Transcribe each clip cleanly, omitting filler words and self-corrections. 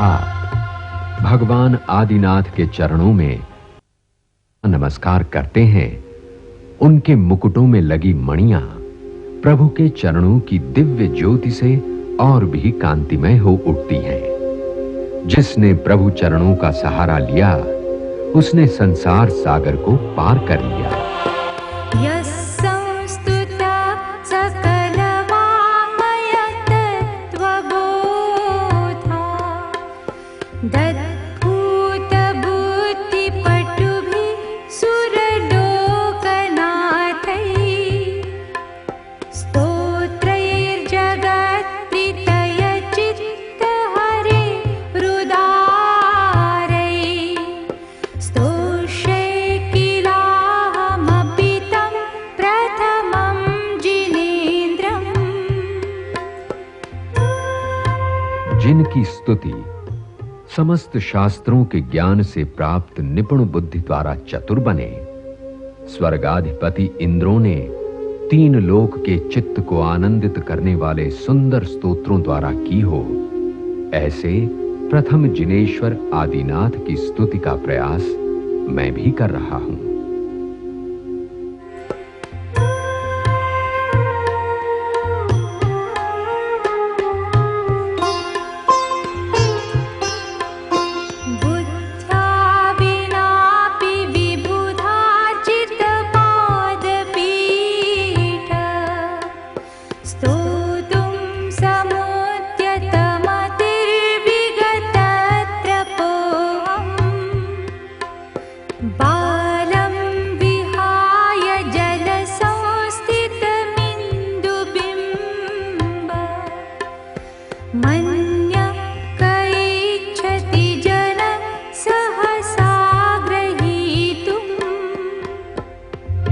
तथा भगवान आदिनाथ के चरणों में नमस्कार करते हैं, उनके मुकुटों में लगी मणियां प्रभु के चरणों की दिव्य ज्योति से और भी कांतिमय हो उठती हैं। जिसने प्रभु चरणों का सहारा लिया, उसने संसार सागर को पार कर लिया। जिनकी स्तुति समस्त शास्त्रों के ज्ञान से प्राप्त निपुण बुद्धि द्वारा चतुर बने, स्वर्गाधिपति इंद्रों ने 3 लोक के चित्त को आनंदित करने वाले सुंदर स्तोत्रों द्वारा की हो, ऐसे प्रथम जिनेश्वर आदिनाथ की स्तुति का प्रयास मैं भी कर रहा हूं।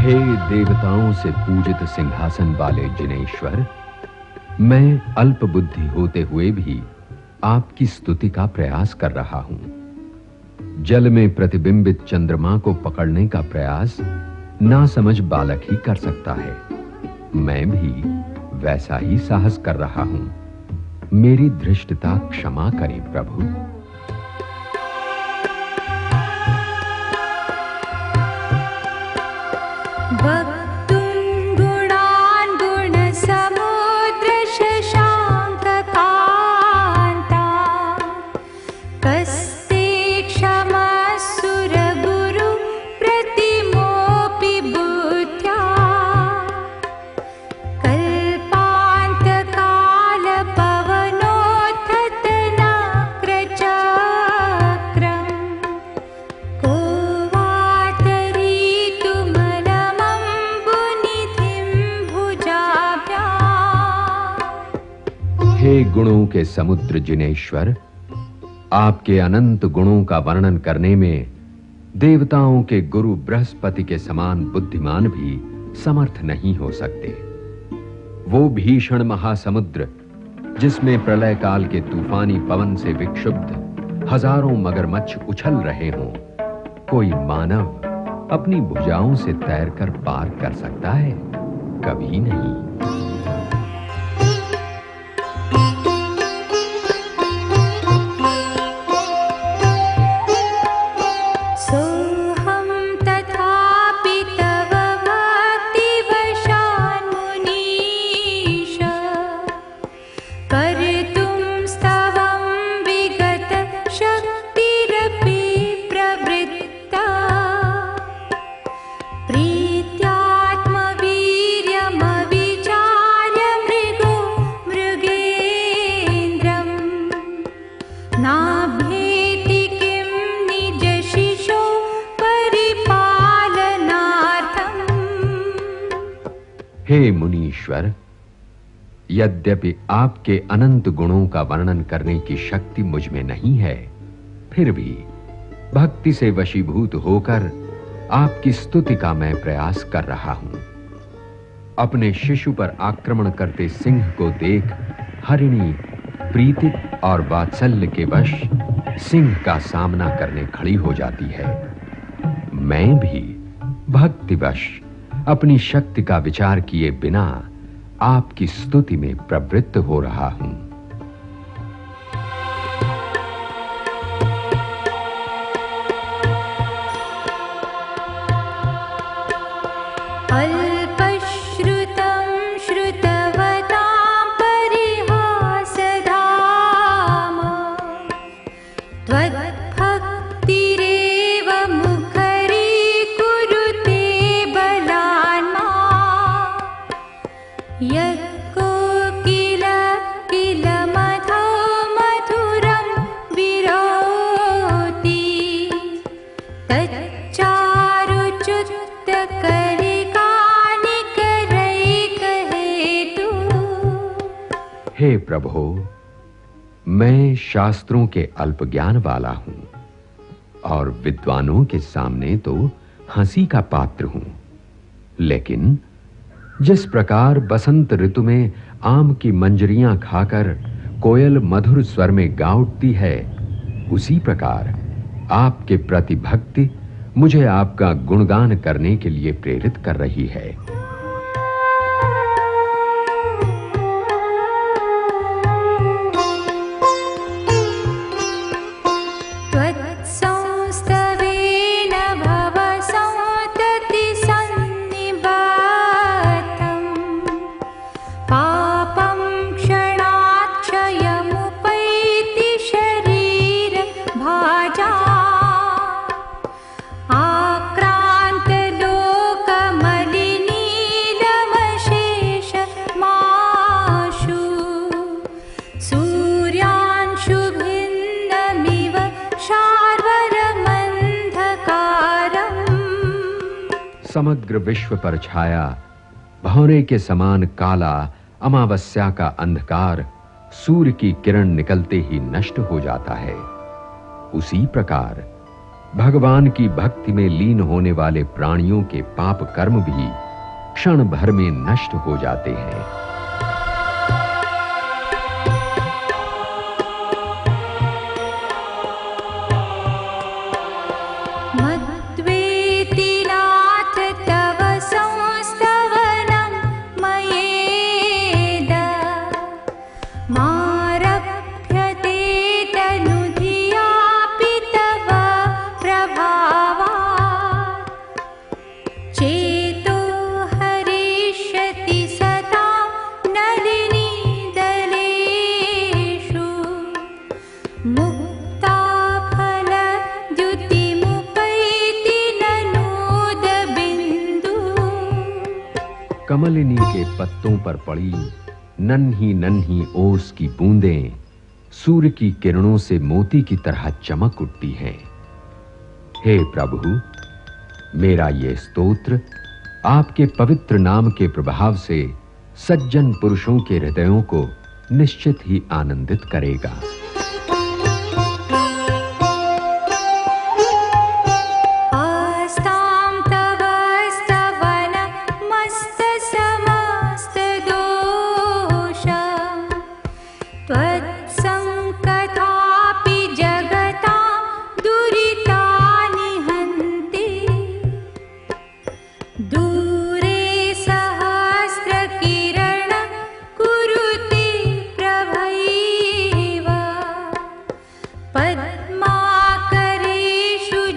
हे देवताओं से पूजित सिंहासन वाले जिनेश्वर, मैं अल्प बुद्धि होते हुए भी आपकी स्तुति का प्रयास कर रहा हूं। जल में प्रतिबिंबित चंद्रमा को पकड़ने का प्रयास नासमझ बालक ही कर सकता है। मैं भी वैसा ही साहस कर रहा हूं। मेरी धृष्टता क्षमा करें प्रभु। हे गुणों के समुद्र जिनेश्वर, आपके अनंत गुणों का वर्णन करने में देवताओं के गुरु बृहस्पति के समान बुद्धिमान भी समर्थ नहीं हो सकते। वो भीषण महासमुद्र जिसमें प्रलय काल के तूफानी पवन से विक्षुब्ध हजारों मगरमच्छ उछल रहे हों, कोई मानव अपनी भुजाओं से तैरकर पार कर सकता है? कभी नहीं। हे मुनीश्वर, यद्यपि आपके अनंत गुणों का वर्णन करने की शक्ति मुझ में नहीं है, फिर भी भक्ति से वशीभूत होकर आपकी स्तुति का मैं प्रयास कर रहा हूं। अपने शिशु पर आक्रमण करते सिंह को देख हरिणी प्रीति और वात्सल्य के वश सिंह का सामना करने खड़ी हो जाती है। मैं भी भक्तिवश अपनी शक्ति का विचार किए बिना आपकी स्तुति में प्रवृत्त हो रहा हूं। त्वद्भक्तिरेव मुखरीकुरुते बलान्मा यत्कोकिलमधो मधुरं विरोति तच्चारुच्युतकलिकानिकरैकहेतु। हे प्रभो, मैं शास्त्रों के अल्प ज्ञान वाला हूं और विद्वानों के सामने तो हंसी का पात्र हूं, लेकिन जिस प्रकार बसंत ऋतु में आम की मंजरियां खाकर कोयल मधुर स्वर में गा उठती है, उसी प्रकार आपके प्रति भक्ति मुझे आपका गुणगान करने के लिए प्रेरित कर रही है। त्वत्संस्तवेन भवसंततिसन्निबद्धं पापं क्षणाक्षयमुपैति शरीरभाजा आक्रान्तलोकमलिनीलमशेषमाशु सूर्यांशुभिन्नमिव शार्वरमन्धकारम्। समग्र विश्व पर छाया भौरे के समान काला अमावस्या का अंधकार सूर्य की किरण निकलते ही नष्ट हो जाता है, उसी प्रकार भगवान की भक्ति में लीन होने वाले प्राणियों के पाप कर्म भी क्षण भर में नष्ट हो जाते हैं। मद्वेति नाथ तव संस्तवनं मयेद मारभ्यते तनुधियापि तव प्रभावात् चेतो हरिष्यति सतां नलिनीदलेषु मुक्ताफलद्युतिमुपैति ननोदबिन्दु। कमलिनी के पत्तों पर पड़ी नन्ही नन्ही ओस की बूंदें सूर्य की किरणों से मोती की तरह चमक उठती हैं। हे प्रभु, मेरा ये स्तोत्र आपके पवित्र नाम के प्रभाव से सज्जन पुरुषों के हृदयों को निश्चित ही आनंदित करेगा। आस्तां तव स्तवनमस्तसमस्तदोषं त्वत्सङ्कथापि जगतां दुरितानि हन्ति। दूरे सहस्रकिरणं कुरुते प्रभैव पद्माकरेषु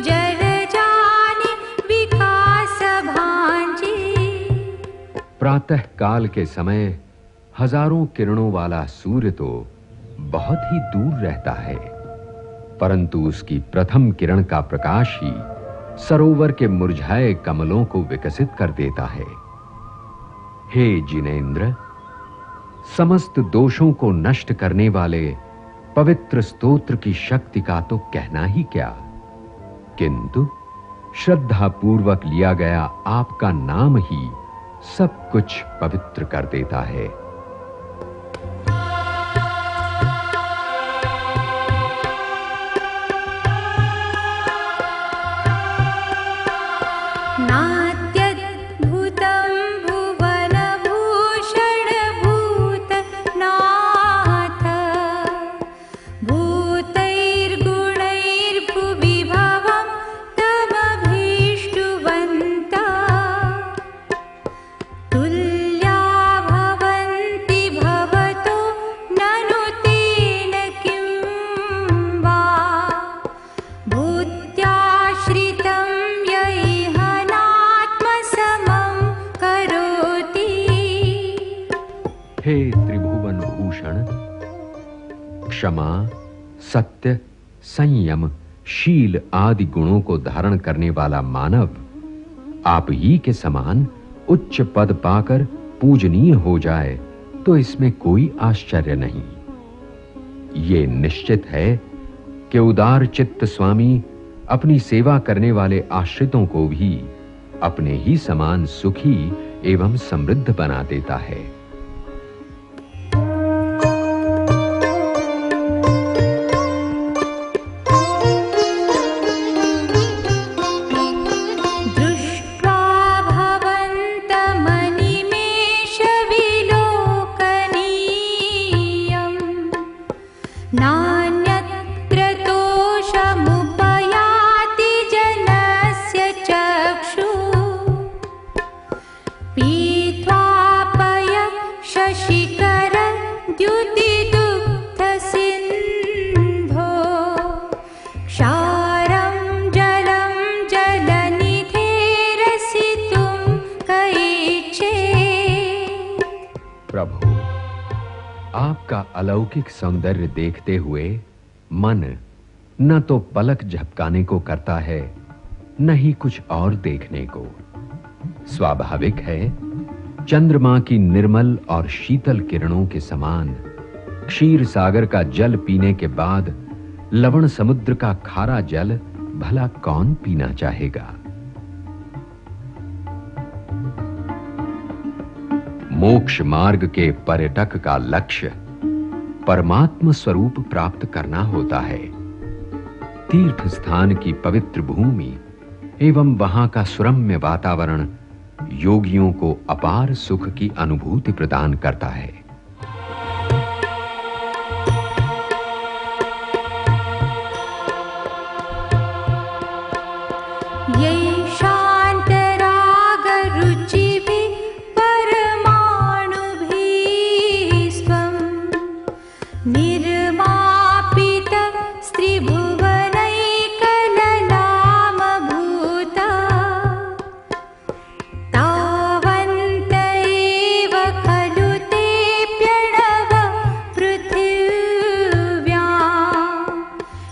जलजानि विकासभाञ्जी। प्रातः काल के समय हजारों किरणों वाला सूर्य तो बहुत ही दूर रहता है, परंतु उसकी प्रथम किरण का प्रकाश ही सरोवर के मुरझाए कमलों को विकसित कर देता है। हे जिनेंद्र, समस्त दोषों को नष्ट करने वाले पवित्र स्तोत्र की शक्ति का तो कहना ही क्या, किंतु श्रद्धा पूर्वक लिया गया आपका नाम ही सब कुछ पवित्र कर देता है। नात्यद्भुतं भुवनभूषणभूतनाथ भूतैर्गुणैर्भुवि भवं तमभीष्टुवन्ता तुल्या भवन्ति भवतो ननु तेन किं वा भूत्याश्रितं यैहनात्मसमं करोति। हे त्रिभुवन भूषण, क्षमा, सत्य, संयम, शील आदि गुणों को धारण करने वाला मानव आप ही के समान उच्च पद पाकर पूजनीय हो जाए तो इसमें कोई आश्चर्य नहीं। ये निश्चित है कि उदार चित्त स्वामी अपनी सेवा करने वाले आश्रितों को भी अपने ही समान सुखी एवं समृद्ध बना देता है। प्रभु, आपका अलौकिक सौंदर्य देखते हुए मन न तो पलक झपकाने को करता है, न ही कुछ और देखने को। स्वाभाविक है, चंद्रमा की निर्मल और शीतल किरणों के समान क्षीर सागर का जल पीने के बाद लवण समुद्र का खारा जल भला कौन पीना चाहेगा। मोक्ष मार्ग के पर्यटक का लक्ष्य परमात्म स्वरूप प्राप्त करना होता है। तीर्थ स्थान की पवित्र भूमि एवं वहां का सुरम्य वातावरण योगियों को अपार सुख की अनुभूति प्रदान करता है।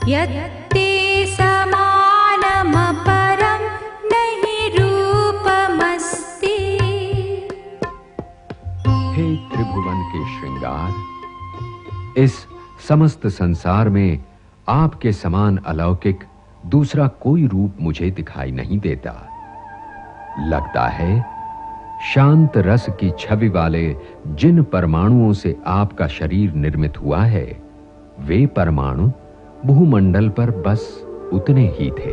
यत्ते समानमपरं नहि रूपमस्ति। हे त्रिभुवन के श्रृंगार, इस समस्त संसार में आपके समान अलौकिक दूसरा कोई रूप मुझे दिखाई नहीं देता। लगता है शांत रस की छवि वाले जिन परमाणुओं से आपका शरीर निर्मित हुआ है, वे परमाणु भूमंडल पर बस उतने ही थे।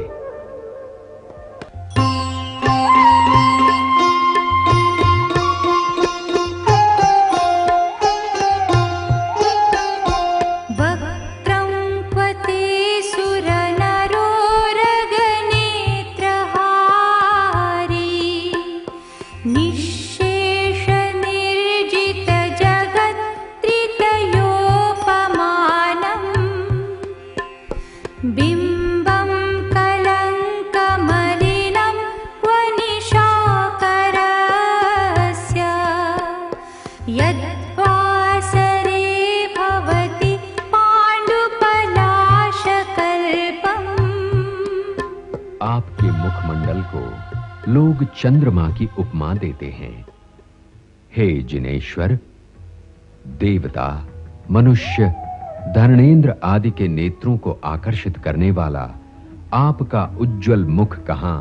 वक्त्रं क्वते सुरनरोरगनेत्रहारी निःशेष निर्जित जगत् त्रितयोपमानम् बिम्बं कलङ्कमलिनं क्वनिशाकरस्य यद्वासरे भवति पाण्डुपलाशकल्पम्। आपके मुखमंडल को लोग चंद्रमा की उपमा देते हैं। हे जिनेश्वर, देवता, मनुष्य, धर्मेंद्र आदि के नेत्रों को आकर्षित करने वाला आपका उज्जवल मुख कहां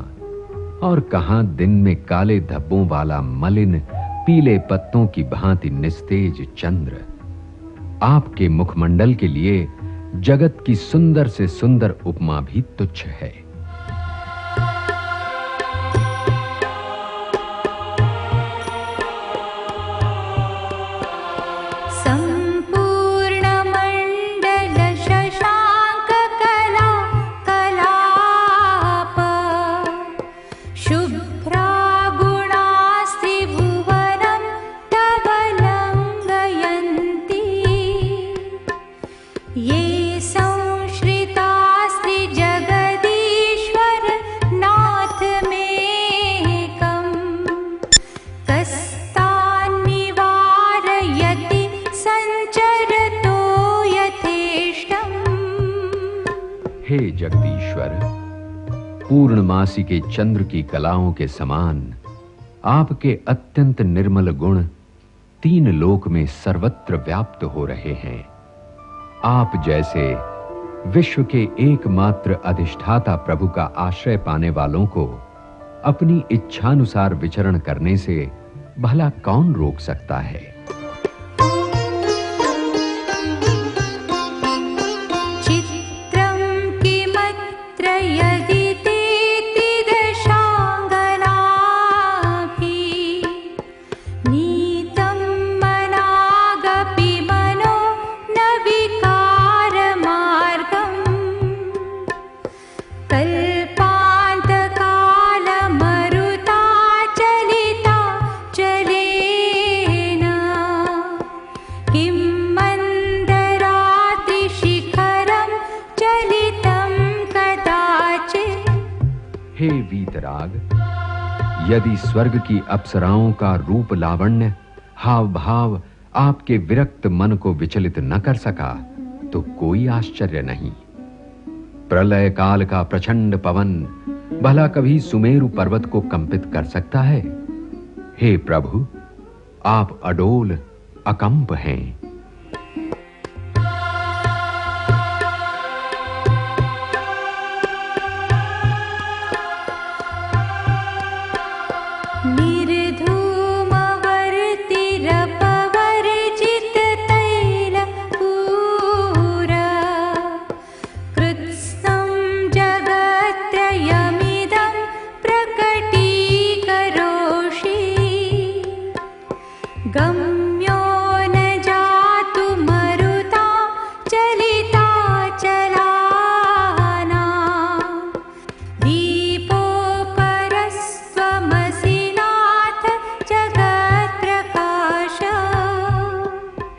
और कहां दिन में काले धब्बों वाला मलिन पीले पत्तों की भांति निस्तेज चंद्र। आपके मुखमंडल के लिए जगत की सुंदर से सुंदर उपमा भी तुच्छ है। ये संश्रितास्त्रि जगदीश हे जगदीश्वर, पूर्णमासी के चंद्र की कलाओं के समान आपके अत्यंत निर्मल गुण तीन लोक में सर्वत्र व्याप्त हो रहे हैं। आप जैसे विश्व के एकमात्र अधिष्ठाता प्रभु का आश्रय पाने वालों को अपनी इच्छानुसार विचरण करने से भला कौन रोक सकता है। हे वीतराग, यदि स्वर्ग की अप्सराओं का रूप लावण्य, हाव भाव आपके विरक्त मन को विचलित न कर सका तो कोई आश्चर्य नहीं। प्रलय काल का प्रचंड पवन भला कभी सुमेरु पर्वत को कंपित कर सकता है। हे प्रभु, आप अडोल अकंप हैं। गम्यो न जातु मरुता चलिता चलाना दीपोपरस्त्वमसि नाथ जगत्प्रकाश।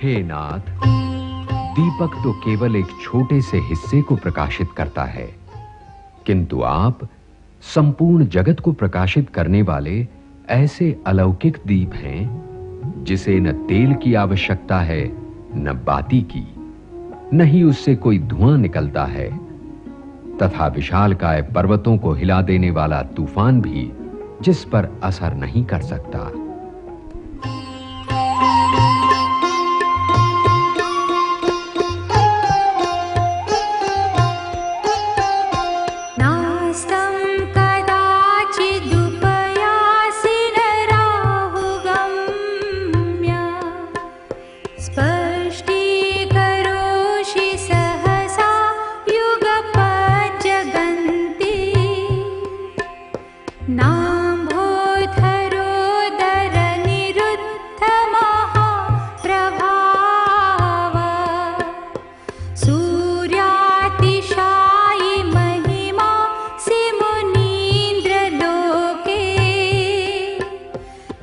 हे नाथ, दीपक तो केवल एक छोटे से हिस्से को प्रकाशित करता है, किंतु आप संपूर्ण जगत को प्रकाशित करने वाले ऐसे अलौकिक दीप हैं जिसे न तेल की आवश्यकता है न बाती की, न ही उससे कोई धुआं निकलता है, तथा विशालकाय पर्वतों को हिला देने वाला तूफान भी जिस पर असर नहीं कर सकता।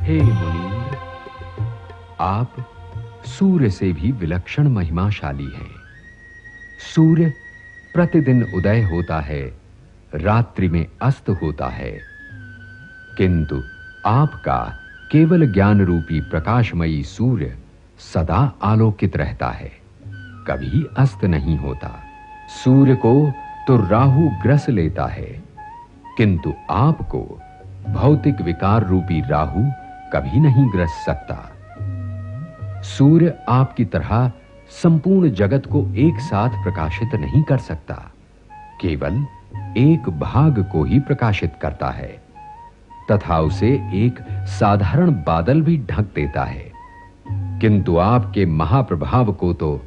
हे मुनींद्र, आप सूर्य से भी विलक्षण महिमाशाली हैं। सूर्य प्रतिदिन उदय होता है, रात्रि में अस्त होता है, किंतु आपका केवल ज्ञान रूपी प्रकाशमयी सूर्य सदा आलोकित रहता है, कभी अस्त नहीं होता। सूर्य को तो राहु ग्रस लेता है, किंतु आपको भौतिक विकार रूपी राहु कभी नहीं ग्रस सकता। सूर्य आपकी तरह संपूर्ण जगत को एक साथ प्रकाशित नहीं कर सकता, केवल एक भाग को ही प्रकाशित करता है, तथा उसे एक साधारण बादल भी ढक देता है। किंतु आपके महाप्रभाव को तो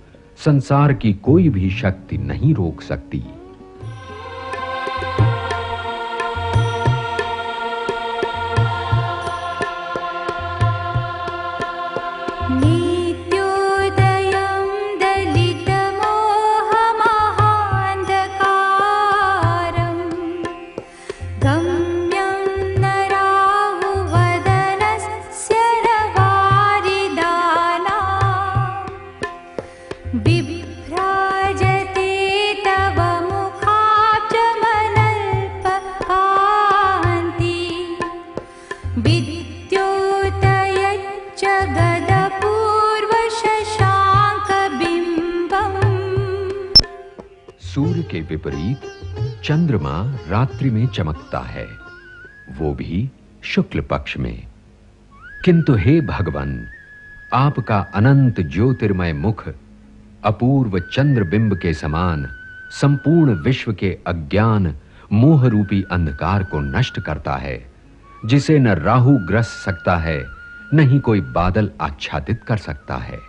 संसार की कोई भी शक्ति नहीं रोक सकती। बिभ्राजते तव विपरीत चंद्रमा रात्रि में चमकता है, वो भी शुक्ल पक्ष में। किंतु हे भगवान, आपका अनंत ज्योतिर्मय मुख अपूर्व चंद्रबिंब के समान संपूर्ण विश्व के अज्ञान मोह रूपी अंधकार को नष्ट करता है, जिसे न राहु ग्रस सकता है, न ही कोई बादल आच्छादित कर सकता है।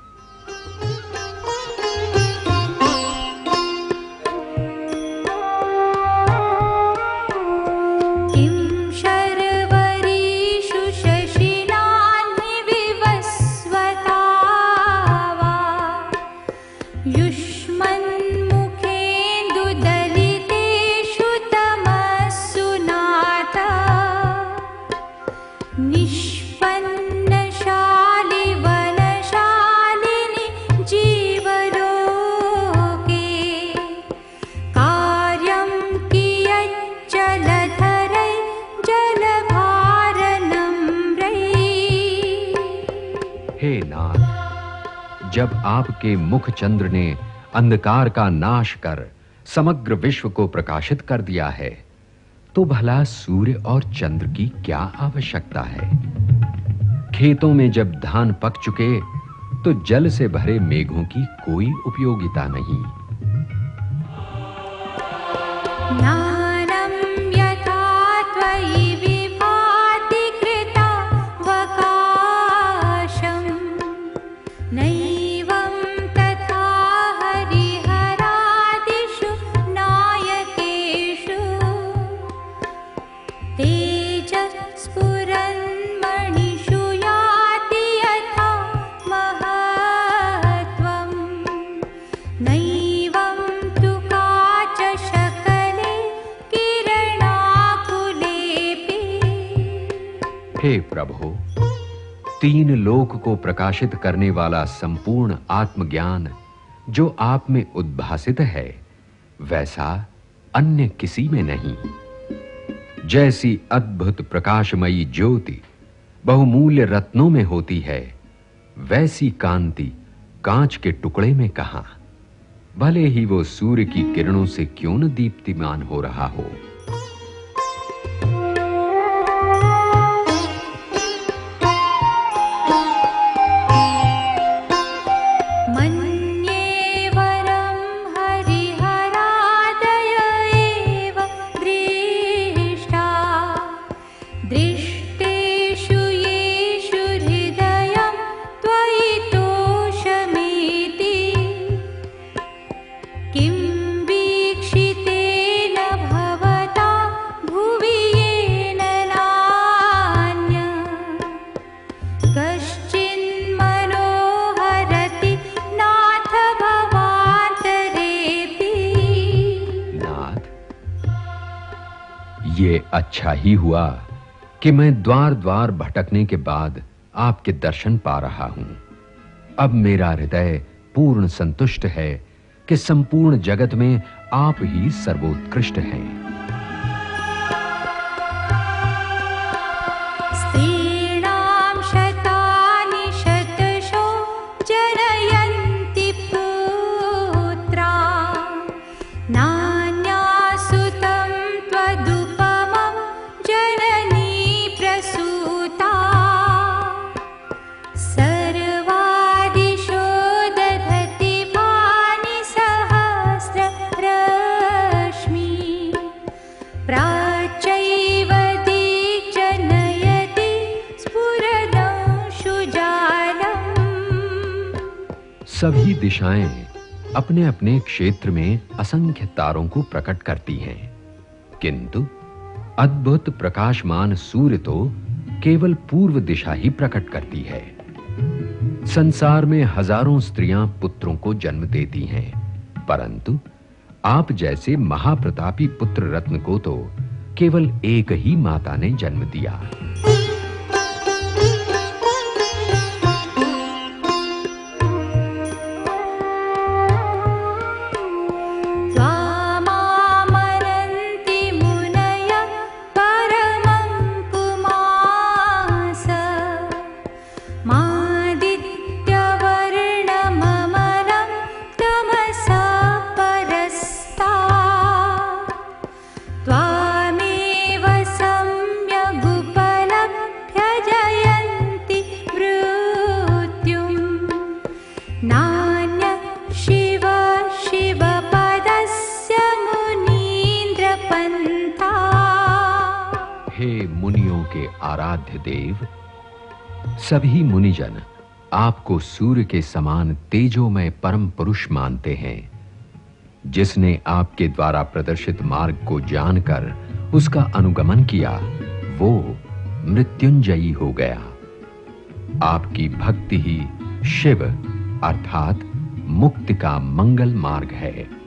जब आपके मुख चंद्र ने अंधकार का नाश कर समग्र विश्व को प्रकाशित कर दिया है, तो भला सूर्य और चंद्र की क्या आवश्यकता है? खेतों में जब धान पक चुके, तो जल से भरे मेघों की कोई उपयोगिता नहीं। हे प्रभु, तीन लोक को प्रकाशित करने वाला संपूर्ण आत्मज्ञान जो आप में उद्भासित है, वैसा अन्य किसी में नहीं। जैसी अद्भुत प्रकाशमयी ज्योति बहुमूल्य रत्नों में होती है, वैसी कांति कांच के टुकड़े में कहां, भले ही वो सूर्य की किरणों से क्यों न दीप्तिमान हो रहा हो। ये अच्छा ही हुआ कि मैं द्वार द्वार भटकने के बाद आपके दर्शन पा रहा हूं। अब मेरा हृदय पूर्ण संतुष्ट है कि संपूर्ण जगत में आप ही सर्वोत्कृष्ट हैं। सभी दिशाएं अपने अपने क्षेत्र में असंख्य तारों को प्रकट करती हैं, किंतु अद्भुत प्रकाशमान सूर्य तो केवल पूर्व दिशा ही प्रकट करती है। संसार में हजारों स्त्रियां पुत्रों को जन्म देती हैं, परंतु आप जैसे महाप्रतापी पुत्र रत्न को तो केवल एक ही माता ने जन्म दिया। मादित्यवर्णममरं तमसा परस्तात् के आराध्य देव, सभी मुनिजन आपको सूर्य के समान तेजोमय परम पुरुष मानते हैं। जिसने आपके द्वारा प्रदर्शित मार्ग को जानकर उसका अनुगमन किया, वो मृत्युंजयी हो गया। आपकी भक्ति ही शिव अर्थात मुक्ति का मंगल मार्ग है।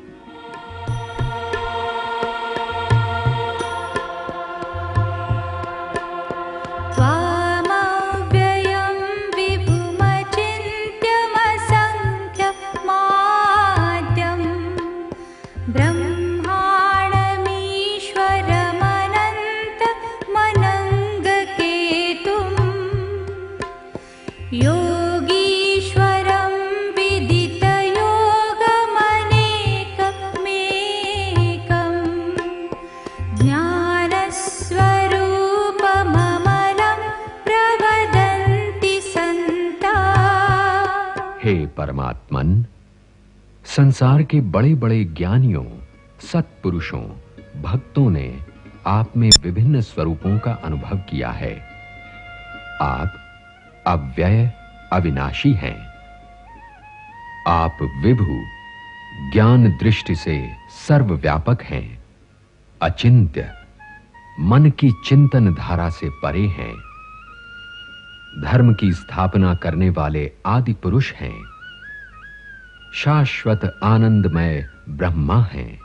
हे परमात्मन, संसार के बड़े-बड़े ज्ञानियों, सत्पुरुषों, भक्तों ने आप में विभिन्न स्वरूपों का अनुभव किया है। आप अव्यय अविनाशी हैं। आप विभु, ज्ञान दृष्टि से सर्वव्यापक हैं, अचिंत्य, मन की चिंतन धारा से परे हैं, धर्म की स्थापना करने वाले आदि पुरुष हैं, शाश्वत आनंदमय ब्रह्मा हैं,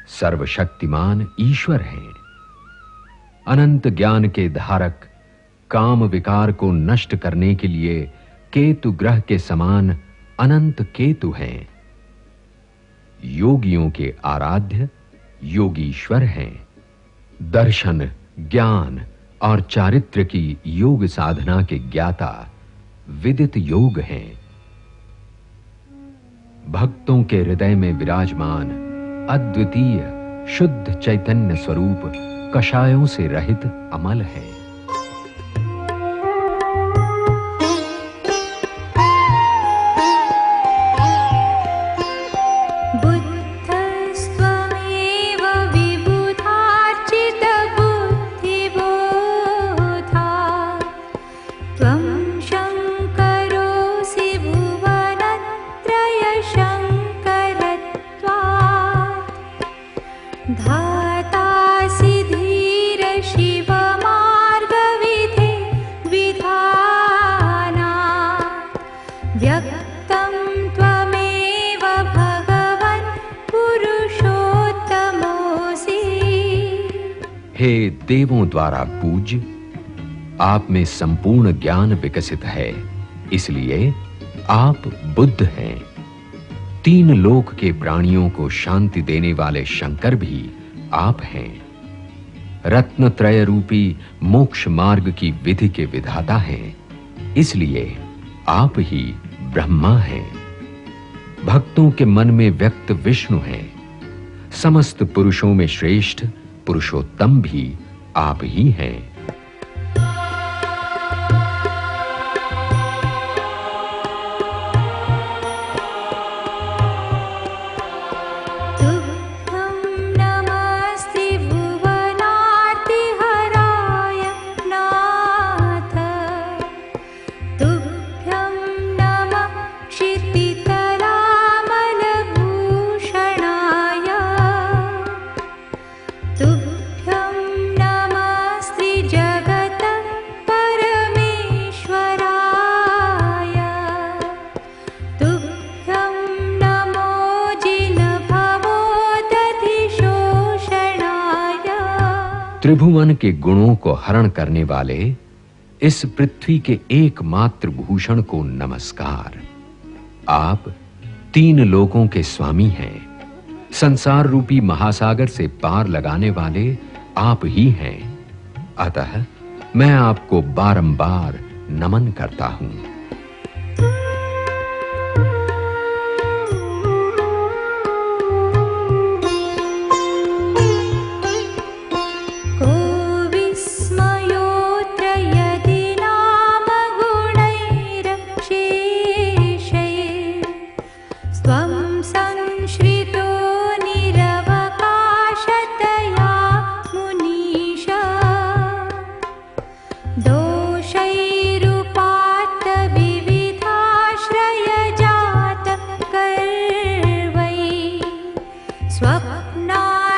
सर्वशक्तिमान ईश्वर हैं, अनंत ज्ञान के धारक, काम विकार को नष्ट करने के लिए केतु ग्रह के समान अनंत केतु हैं, योगियों के आराध्य योगीश्वर हैं, दर्शन, ज्ञान और चारित्र्य की योग साधना के ज्ञाता विदित योग हैं, भक्तों के हृदय में विराजमान अद्वितीय शुद्ध चैतन्य स्वरूप कषायों से रहित अमल है। हे देवों द्वारा पूज्य, आप में संपूर्ण ज्ञान विकसित है, इसलिए आप बुद्ध हैं। तीन लोक के प्राणियों को शांति देने वाले शंकर भी आप हैं। रत्नत्रय रूपी मोक्ष मार्ग की विधि के विधाता हैं, इसलिए आप ही ब्रह्मा हैं। भक्तों के मन में व्यक्त विष्णु हैं। समस्त पुरुषों में श्रेष्ठ पुरुषोत्तम भी आप ही हैं। त्रिभुवन के गुणों को हरण करने वाले इस पृथ्वी के एकमात्र भूषण को नमस्कार। आप तीन लोकों के स्वामी हैं। संसार रूपी महासागर से पार लगाने वाले आप ही हैं। अतः मैं आपको बारंबार नमन करता हूं।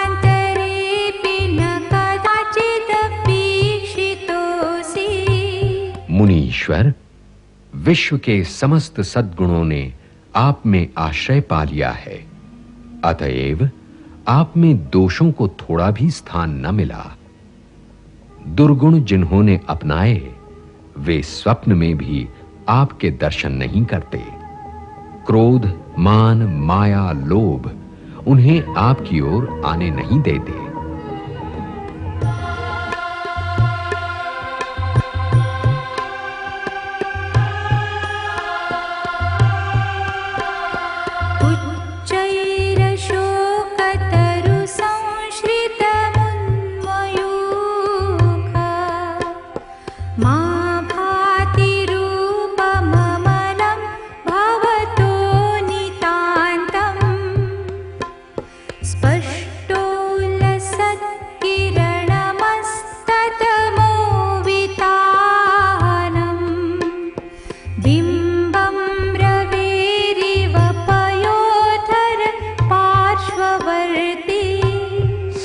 स्वप्नान्तरेऽपि न कदाचिदपीक्षितोऽसि। मुनीश्वर, विश्व के समस्त सद्गुणों ने आप में आश्रय पा लिया है, अतएव आप में दोषों को थोड़ा भी स्थान न मिला। दुर्गुण जिन्होंने अपनाए वे स्वप्न में भी आपके दर्शन नहीं करते। क्रोध, मान, माया, लोभ उन्हें आपकी ओर आने नहीं देते।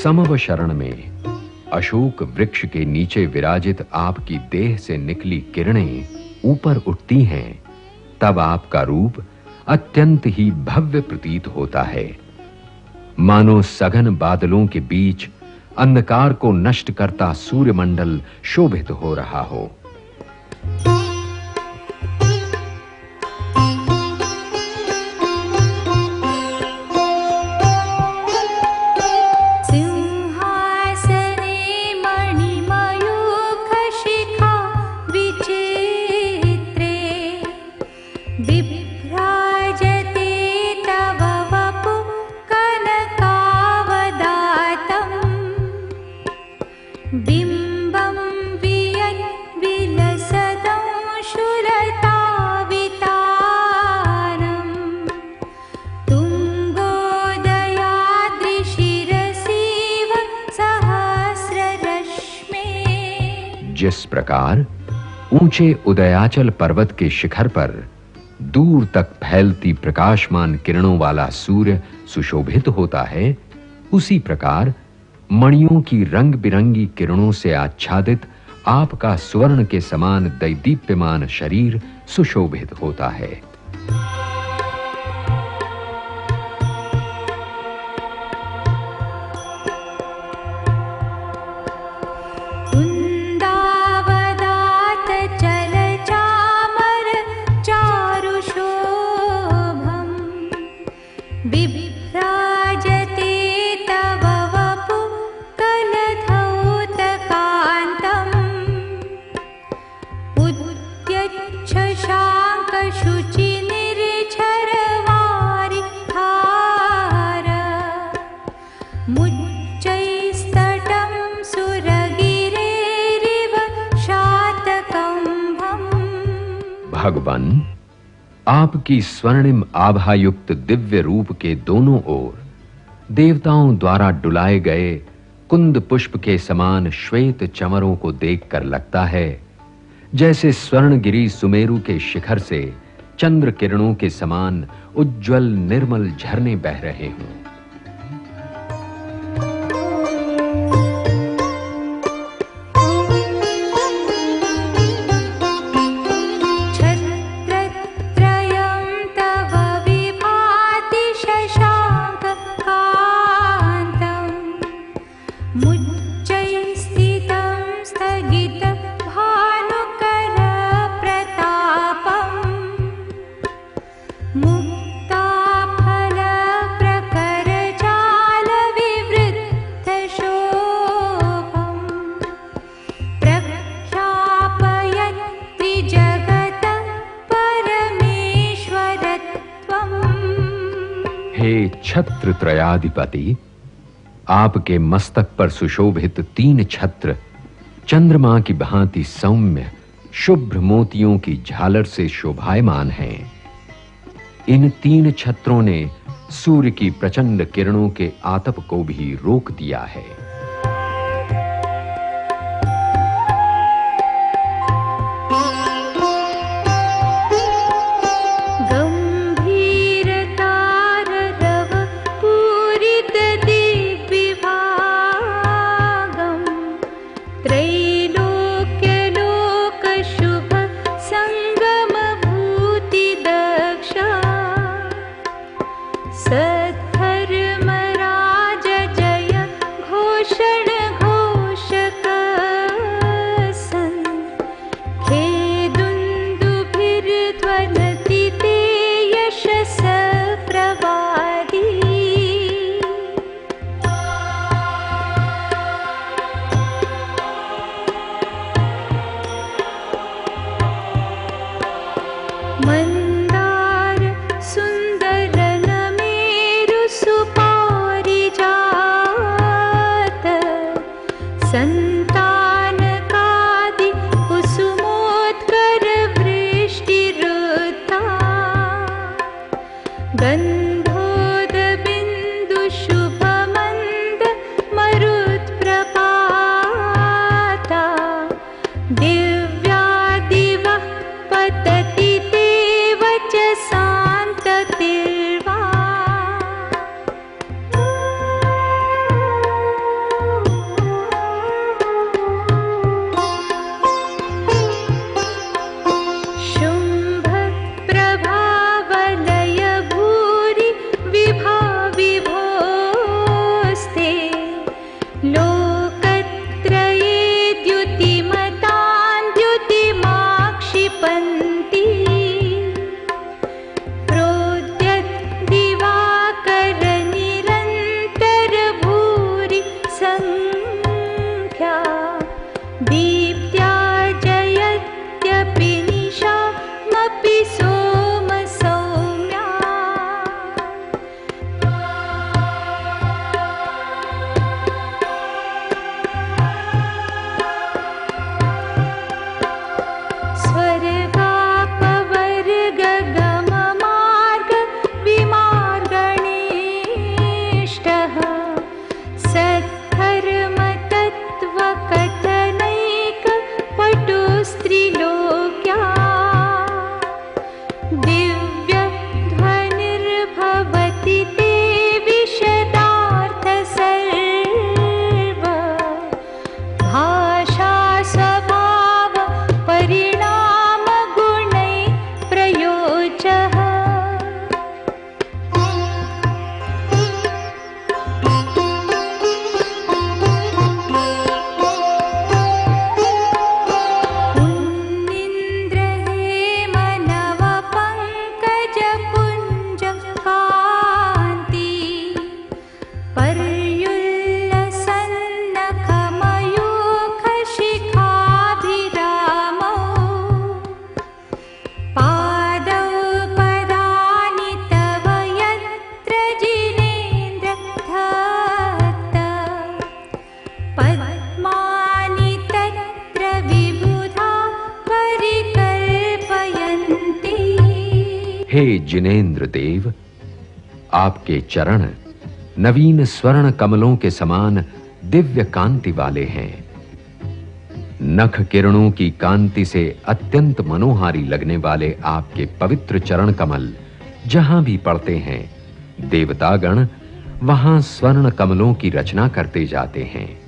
समव शरण में अशोक वृक्ष के नीचे विराजित आपकी देह से निकली किरणें ऊपर उठती हैं, तब आपका रूप अत्यंत ही भव्य प्रतीत होता है, मानो सघन बादलों के बीच अंधकार को नष्ट करता सूर्यमंडल शोभित हो रहा हो। जिस प्रकार ऊंचे उदयाचल पर्वत के शिखर पर दूर तक फैलती प्रकाशमान किरणों वाला सूर्य सुशोभित होता है, उसी प्रकार मणियों की रंग बिरंगी किरणों से आच्छादित आपका स्वर्ण के समान दैदीप्यमान शरीर सुशोभित होता है। भगवान, आपकी स्वर्णिम आभायुक्त दिव्य रूप के दोनों ओर देवताओं द्वारा डुलाए गए कुंद पुष्प के समान श्वेत चमरों को देखकर लगता है जैसे स्वर्णगिरी सुमेरु के शिखर से चंद्र किरणों के समान उज्जवल निर्मल झरने बह रहे हों। हे छत्र त्रयाधिपति, आपके मस्तक पर सुशोभित 3 छत्र चंद्रमा की भांति सौम्य शुभ्र मोतियों की झालर से शोभायमान हैं। इन 3 छत्रों ने सूर्य की प्रचंड किरणों के आतप को भी रोक दिया है। गंभीर तार रव पूरित दे हे जिनेंद्र देव, आपके चरण नवीन स्वर्ण कमलों के समान दिव्य कांति वाले हैं। नख किरणों की कांति से अत्यंत मनोहारी लगने वाले आपके पवित्र चरण कमल जहां भी पड़ते हैं, देवतागण वहां स्वर्ण कमलों की रचना करते जाते हैं।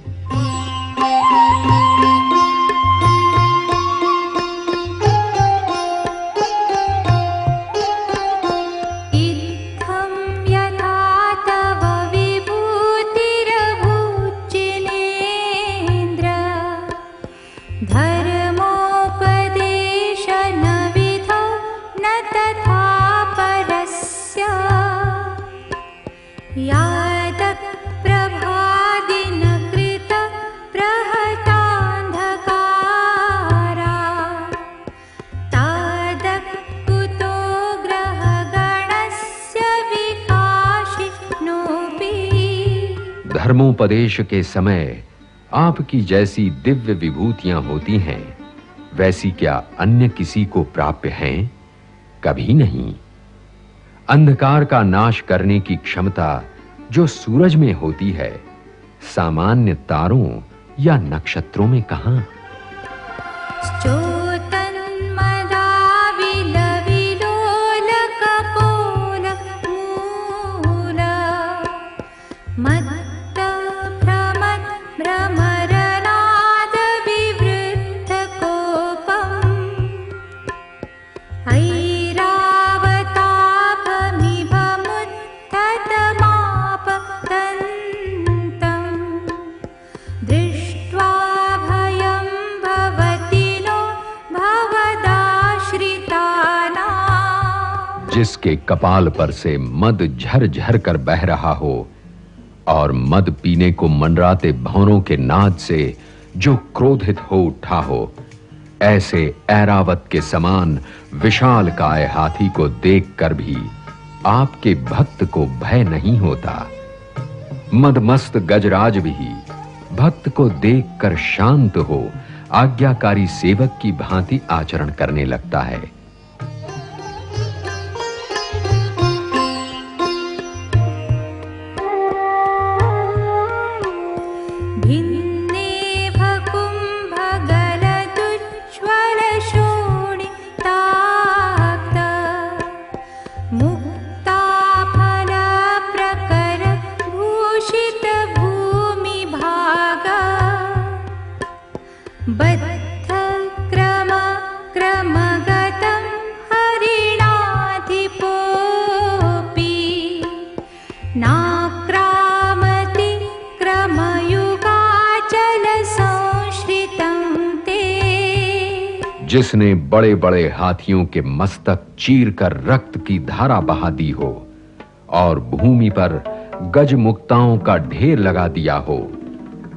धर्मोपदेश के समय आपकी जैसी दिव्य विभूतियां होती हैं, वैसी क्या अन्य किसी को प्राप्य हैं? कभी नहीं। अंधकार का नाश करने की क्षमता जो सूरज में होती है, सामान्य तारों या नक्षत्रों में कहां? जिसके कपाल पर से मद झर-झर कर बह रहा हो और मद पीने को मनराते भौरों के नाद से जो क्रोधित हो उठा हो, ऐसे ऐरावत के समान विशाल काय हाथी को देखकर भी आपके भक्त को भय नहीं होता। मदमस्त गजराज भी भक्त को देखकर शांत हो आज्ञाकारी सेवक की भांति आचरण करने लगता है। जिसने बड़े-बड़े हाथियों के मस्तक चीरकर रक्त की धारा बहा दी हो और भूमि पर गजमुक्ताओं का ढेर लगा दिया हो,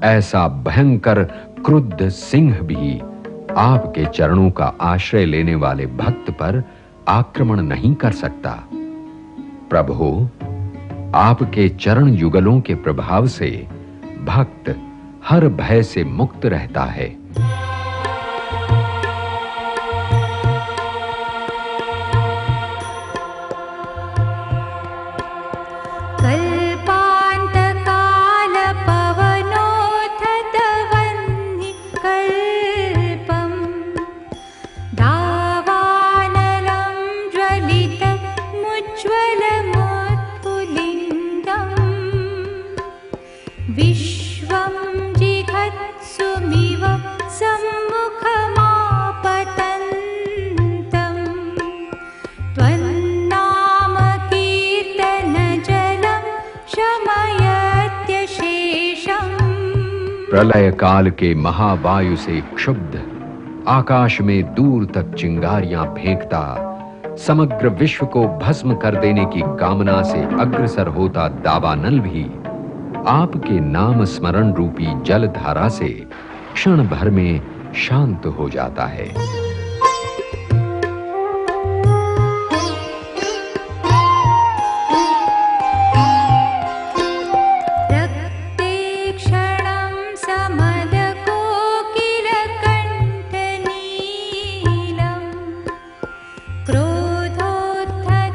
ऐसा भयंकर क्रुद्ध सिंह भी आपके चरणों का आश्रय लेने वाले भक्त पर आक्रमण नहीं कर सकता। प्रभु, आपके चरण युगलों के प्रभाव से भक्त हर भय से मुक्त रहता है। प्रलय काल के महावायु से क्षुब्ध आकाश में दूर तक चिंगारियां फेंकता, समग्र विश्व को भस्म कर देने की कामना से अग्रसर होता दावानल भी आपके नाम स्मरण रूपी जलधारा से क्षण भर में शांत हो जाता है। क्रोधोत्थ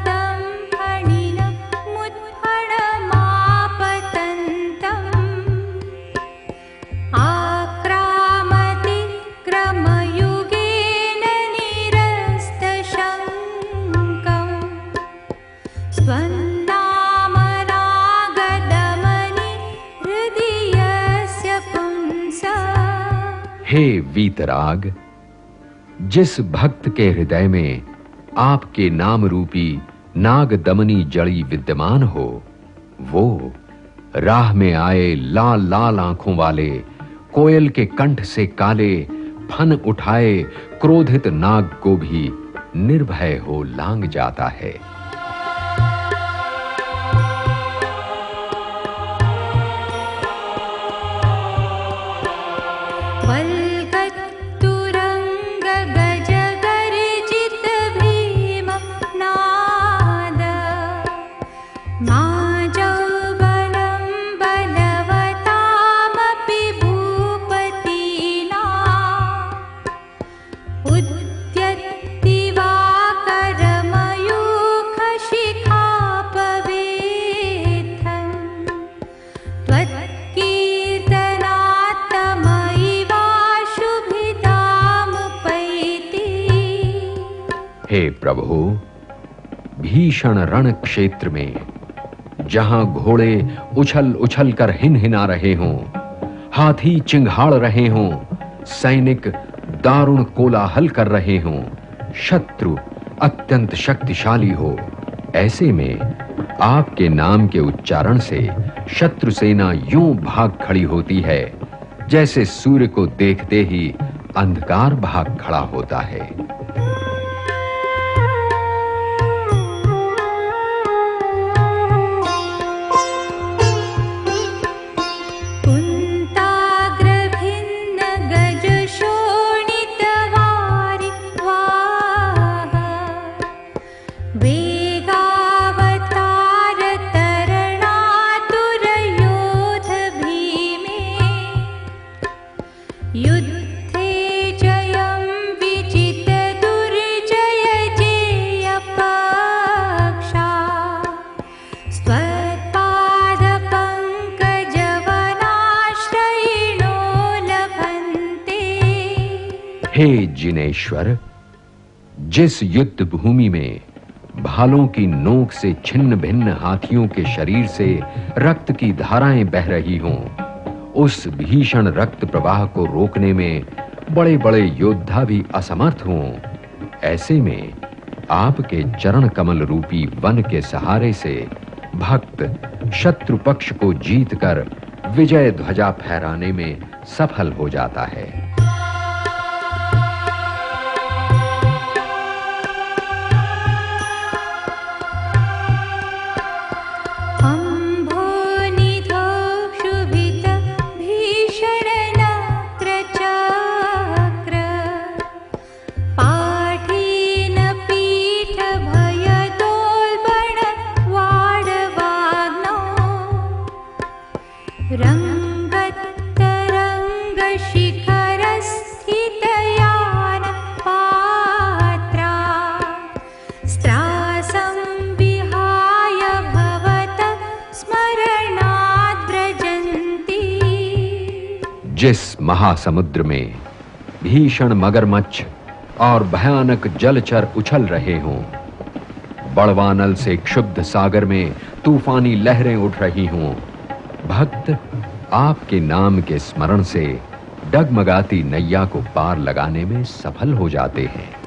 हे वीतराग, जिस भक्त के हृदय में आपके नाम रूपी नागदमनी जड़ी विद्यमान हो, वो राह में आए लाल लाल आंखों वाले कोयल के कंठ से काले फन उठाए क्रोधित नाग को भी निर्भय हो लांग जाता है। हे प्रभु, भीषण रण क्षेत्र में जहां घोड़े उछल उछल कर हिनहिना रहे हों, हाथी चिंघाड़ रहे हों, सैनिक दारुण कोलाहल कर रहे हों, शत्रु अत्यंत शक्तिशाली हो, ऐसे में आपके नाम के उच्चारण से शत्रु सेना यूं भाग खड़ी होती है जैसे सूर्य को देखते ही अंधकार भाग खड़ा होता है। हे जिनेश्वर, जिस युद्ध भूमि में भालों की नोक से छिन्न भिन्न हाथियों के शरीर से रक्त की धाराएं बह रही हों, उस भीषण रक्त प्रवाह को रोकने में बड़े-बड़े योद्धा भी असमर्थ हों, ऐसे में आपके चरण कमल रूपी वन के सहारे से भक्त शत्रु पक्ष को जीतकर विजय ध्वजा फहराने में सफल हो जाता है। जिस महासमुद्र में भीषण मगरमच्छ और भयानक जलचर उछल रहे हों, बड़वानल से क्षुब्ध सागर में तूफानी लहरें उठ रही हों, भक्त आपके नाम के स्मरण से डगमगाती नैया को पार लगाने में सफल हो जाते हैं।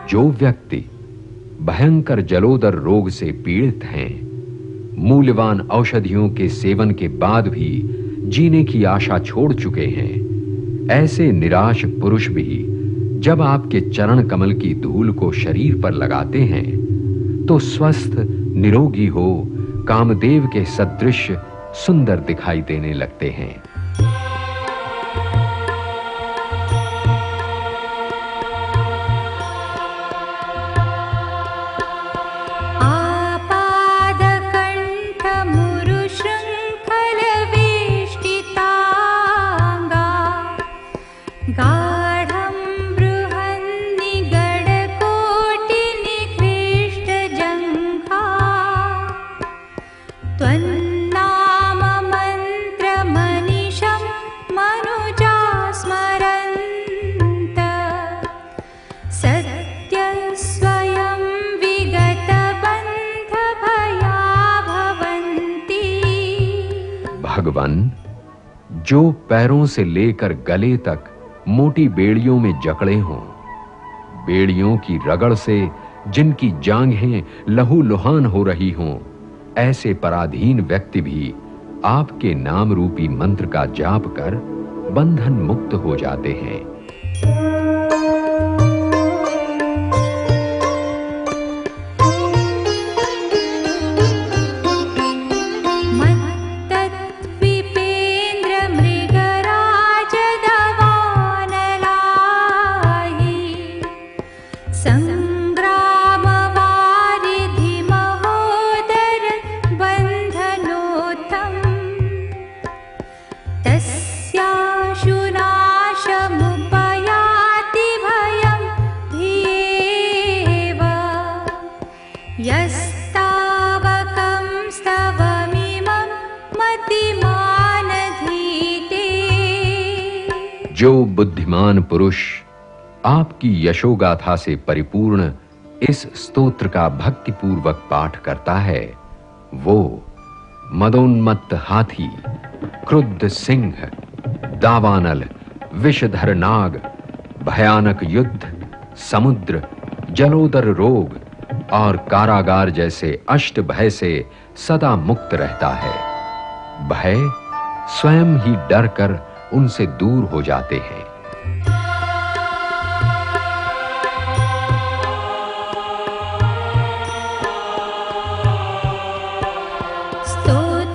जो व्यक्ति भयंकर जलोदर रोग से पीड़ित हैं, मूल्यवान औषधियों के सेवन के बाद भी जीने की आशा छोड़ चुके हैं, ऐसे निराश पुरुष भी जब आपके चरण कमल की धूल को शरीर पर लगाते हैं तो स्वस्थ, निरोगी हो कामदेव के सदृश सुंदर दिखाई देने लगते हैं। गाढं बृहन्निगडकोटिनिकृष्टजङ्घा त्वन्नाममन्त्रमनिशं मनुजा स्मरन्त सत्यस्वयं विगतबन्धभया भवन्ति। भगवान, जो पैरों से लेकर गले तक मोटी बेड़ियों में जकड़े हों, बेड़ियों की रगड़ से जिनकी जांघें लहूलुहान हो रही हों, ऐसे पराधीन व्यक्ति भी आपके नाम रूपी मंत्र का जाप कर बंधन मुक्त हो जाते हैं। यस्तावकं स्तवमिमं मतिमानधीते। जो बुद्धिमान पुरुष आपकी यशोगाथा से परिपूर्ण इस स्तोत्र का भक्तिपूर्वक पाठ करता है, वो मदोन्मत्त हाथी, क्रुद्ध सिंह, दावानल, विषधर नाग, भयानक युद्ध, समुद्र, जलोदर रोग और कारागार जैसे अष्ट भय से सदा मुक्त रहता है। भय स्वयं ही डर कर उनसे दूर हो जाते हैं।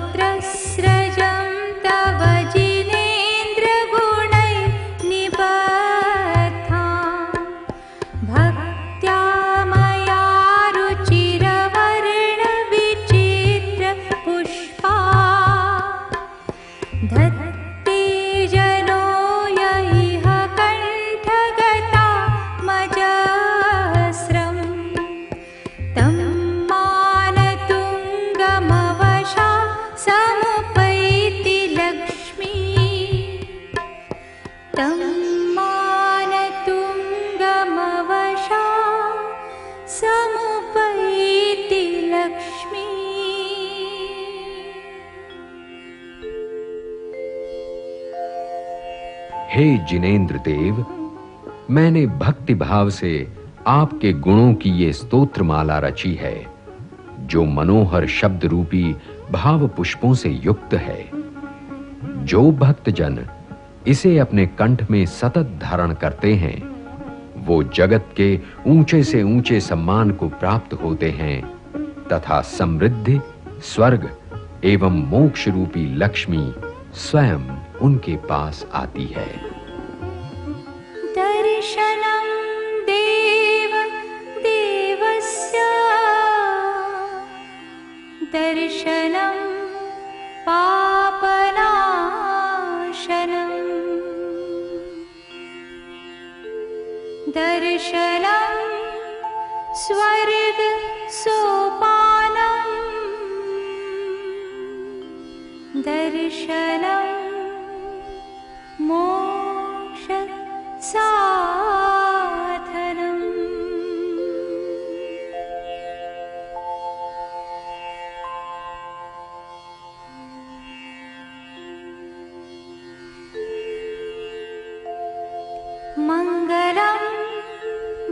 स्तोत्रस्रजं तव जिनेन्द्रगुणैर्निबद्धां भक्त्या मया रुचिरवर्णविचित्रपुष्पा धत्ते जनो य इह कण्ठगता मजस्रम् तं मानतुङ्गमवशा समुपैति लक्ष्मी। तं मानतुङ्गमवशा समुपैति लक्ष्मी। हे जिनेन्द्र देव, मैंने भक्ति भाव से आपके गुणों की ये स्तोत्र माला रची है, जो मनोहर शब्द रूपी भाव पुष्पों से युक्त है। जो भक्तजन इसे अपने कंठ में सतत धारण करते हैं, वो जगत के ऊंचे से ऊंचे सम्मान को प्राप्त होते हैं तथा समृद्धि, स्वर्ग एवं मोक्ष रूपी लक्ष्मी स्वयं उनके पास आती है। दर्शनं देव देवस्य दर्शनं पापनाशनं दर्शनं स्वर्ग सोपानं दर्शनं मोक्ष साधनम्। मङ्गलं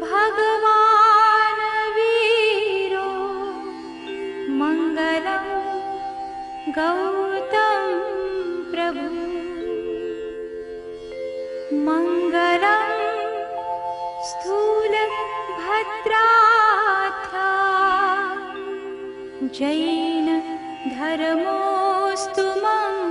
भगवान् वीरो मङ्गलं गौतम प्रभु मङ्गलं स्थूलभद्राथा जैन धर्मोऽस्तु मङ्गलम्।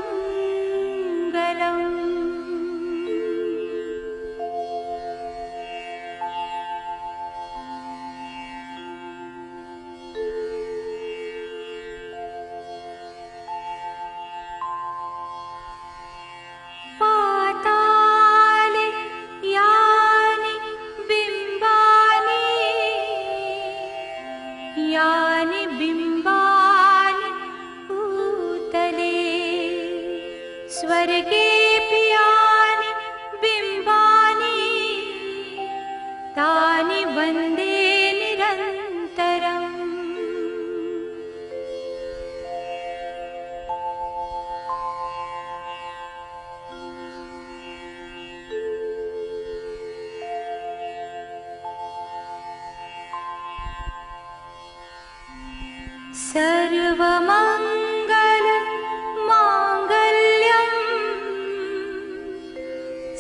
सर्वमंगल मांगल्यम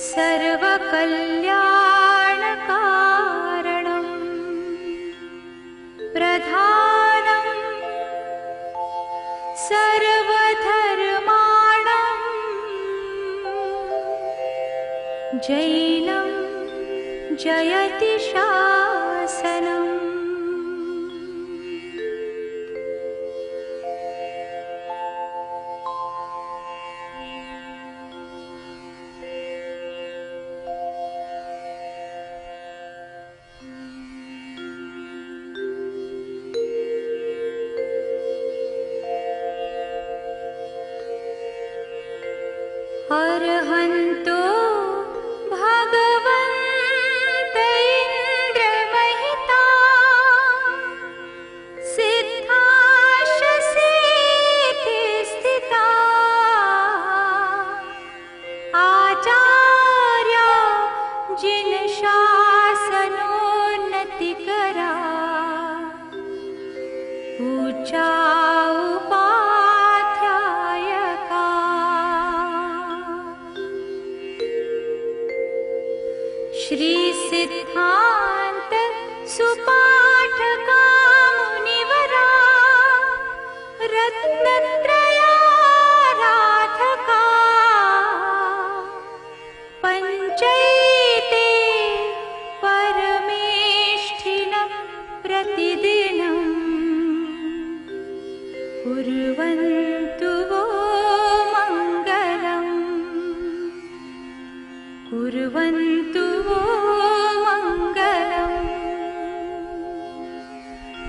सर्वकल्याणकारणम प्रधानम सर्वधर्माणां जैनं जयति शासनम्। अर्हन्तो भगवन्त इन्द्रमहिता सिद्धाश्वसेति स्थिता आचार्या जिन शासनोन्नतिकरा ऊचा श्री सिद्धांत सुपाठका मुनिवरा रत्नत्रयाराधका पंचैते परमेष्ठिनं प्रतिदिनं कुर्वन्तु वो मङ्गलम् कुर्वन्तु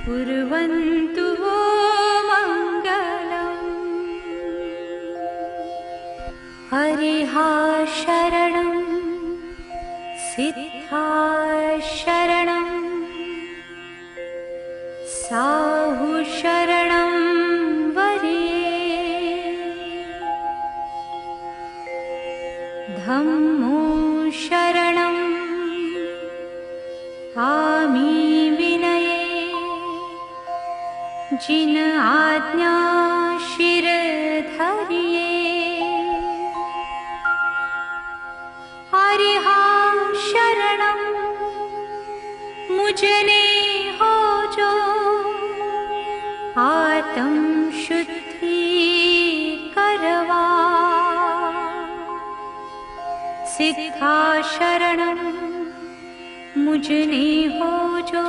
कुर्वन्तु वो मङ्गलम्। हरिः शरणं सिद्धा शरणं साहु शरणं वरे धम्मो शरणं आमि जिन आज्ञा शिर धरिए हरिः शरणं मुझने हो जो आत्म शुद्धि करवा सिद्धा शरणं मुझने हो जो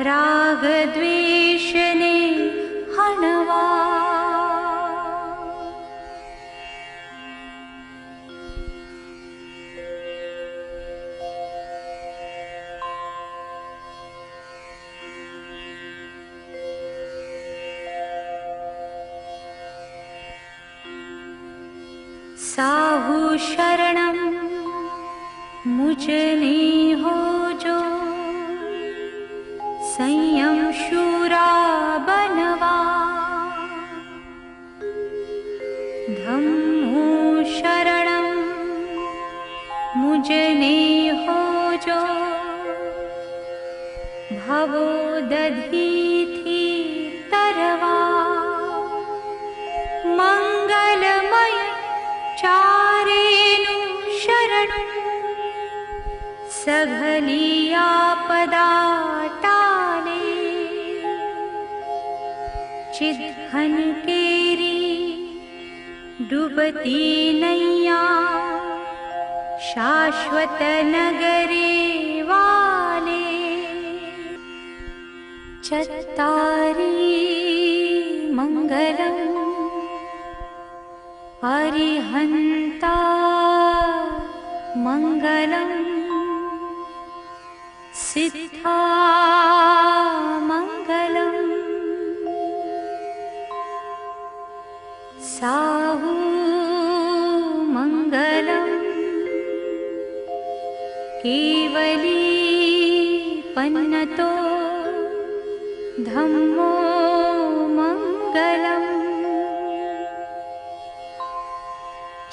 राग द्वेष ने हनवा साहु शरणं मुझने हो जो संयम शूरा बनवा धम्मो शरणं मुझने हो जो भवो दधीथि तरवा मंगलमय चारेनु शरणं सघलिया पदा चिद्घन केरी डूबती नैया शाश्वत नगरे वाले चत्तारी मंगलम अरिहंता मंगलम सिद्धा मंगलम साहु मंगलम केवली पन्नतो धम्मो मंगलम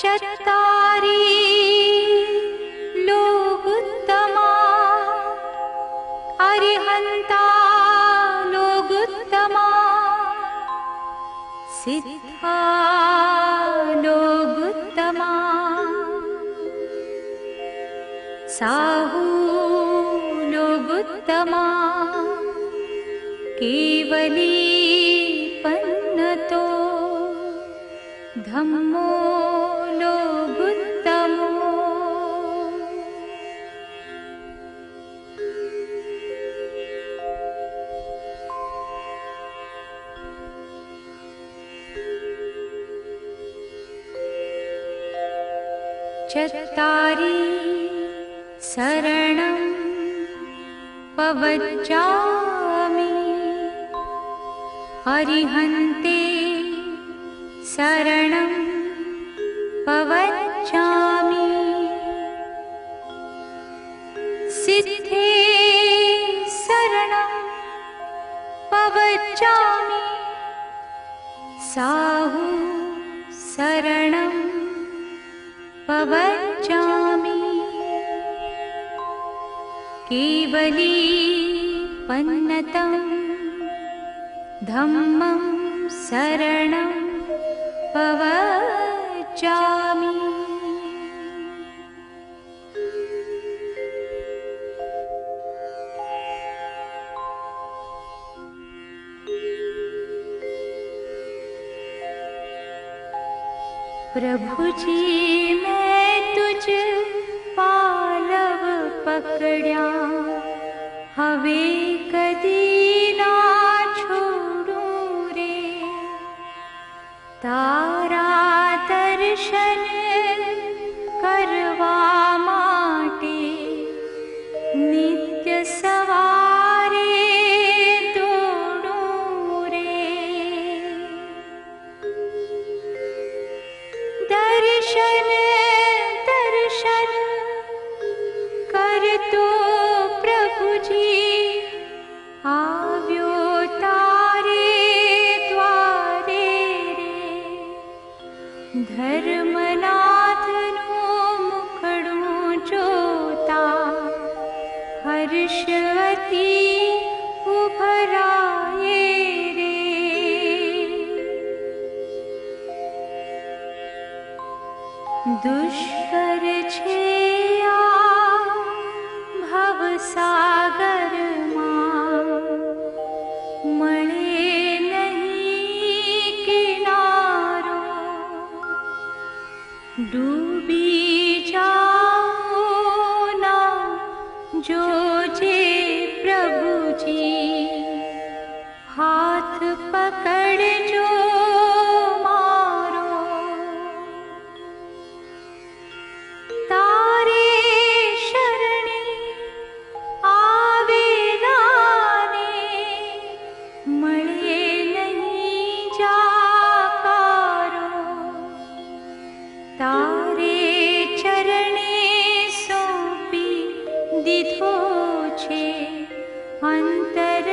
चत्तारी लोगुत्तमा अरिहंता लोगुत्तमा साहू लोग उत्तमा केवली पन्नतो धम्मो लोग उत्तमो चत्तारि शरणं पवज्जामि अरिहन्ते शरणं पवज्जामि सिद्धे शरणं पवज्जामि साहू शरणं पवज्जामि केवली पन्नतं धम्मं शरणं पवज्जामि प्रभु जी मैं तुझ पालव पकड़्या हवे कदी ना छोड़ूं रे तारा दर्शन करवा माटे नित्य सवारे दौड़ूं रे दर्शन दर्शन कर तो प्रभु जी आव्यो तारे द्वारे रे धर्मनाथनु मुखड़ू जोता हर्षवती उभराए रे दुष्कर छे आ भवसागर मां मळे नहीं किनारो डूबी जाओ ना जोजे प्रभु जी हाथ पकड़ जो मारो तारे शरणी आवेलाने मळे नहीं जाकारो तारे चरणे सोंपी दीधो छे अंतर